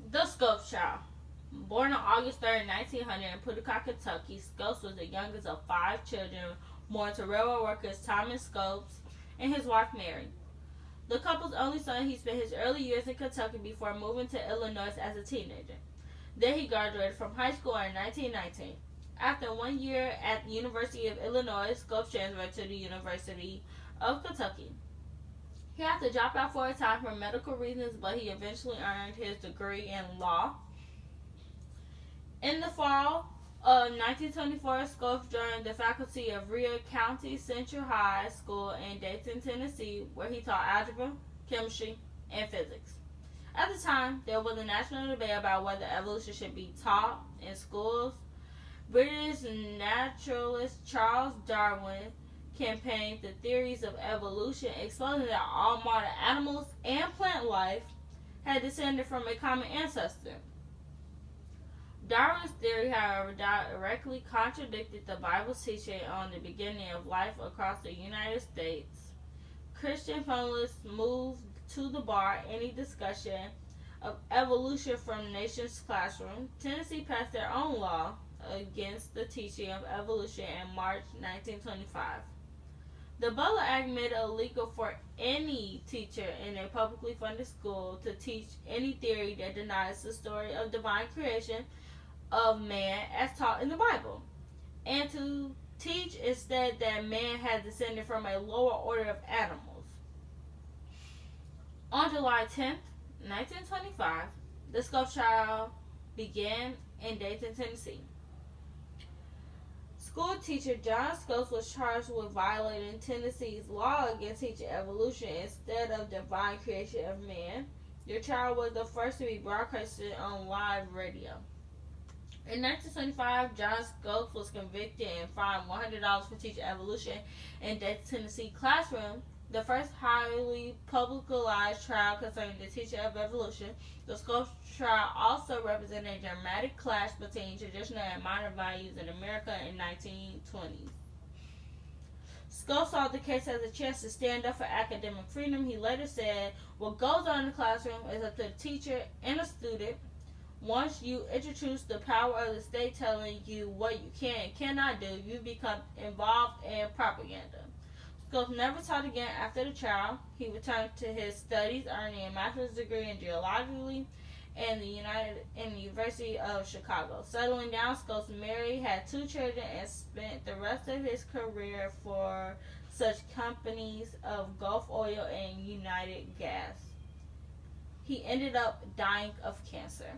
The Scopes Child. Born on August 3rd, 1900 in Paducah, Kentucky, Scopes was the youngest of five children born to railroad workers Thomas Scopes and his wife Mary. The couple's only son, he spent his early years in Kentucky before moving to Illinois as a teenager. Then he graduated from high school in 1919. After 1 year at the University of Illinois, Scopes transferred to the University of Kentucky. He had to drop out for a time for medical reasons, but he eventually earned his degree in law. In the fall of 1924, Scopes joined the faculty of Rhea County Central High School in Dayton, Tennessee, where he taught algebra, chemistry, and physics. At the time, there was a national debate about whether evolution should be taught in schools. British naturalist Charles Darwin campaigned the theories of evolution, exposing that all modern animals and plant life had descended from a common ancestor. Darwin's theory, however, directly contradicted the Bible's teaching on the beginning of life across the United States. Christian fundamentalists moved to the bar any discussion of evolution from the nation's classroom. Tennessee passed their own law against the teaching of evolution in March 1925. The Butler Act made it illegal for any teacher in a publicly funded school to teach any theory that denies the story of divine creation of man as taught in the Bible, and to teach instead that man had descended from a lower order of animals. On July 10th, 1925, the Scopes trial began in Dayton, Tennessee. School teacher John Scopes was charged with violating Tennessee's law against teaching evolution instead of divine creation of man. The trial was the first to be broadcasted on live radio. In 1925, John Scopes was convicted and fined $100 for teaching evolution in the Tennessee classroom. The first highly publicized trial concerning the teaching of evolution. The Scopes trial also represented a dramatic clash between traditional and modern values in America in the 1920s. Scopes saw the case as a chance to stand up for academic freedom. He later said, "What goes on in the classroom is up to the teacher and the student. Once you introduce the power of the state telling you what you can and cannot do, you become involved in propaganda." Scopes never taught again after the trial. He returned to his studies, earning a master's degree in geology in the University of Chicago. Settling down, Scopes married, had 2 children, and spent the rest of his career for such companies of Gulf Oil and United Gas. He ended up dying of cancer.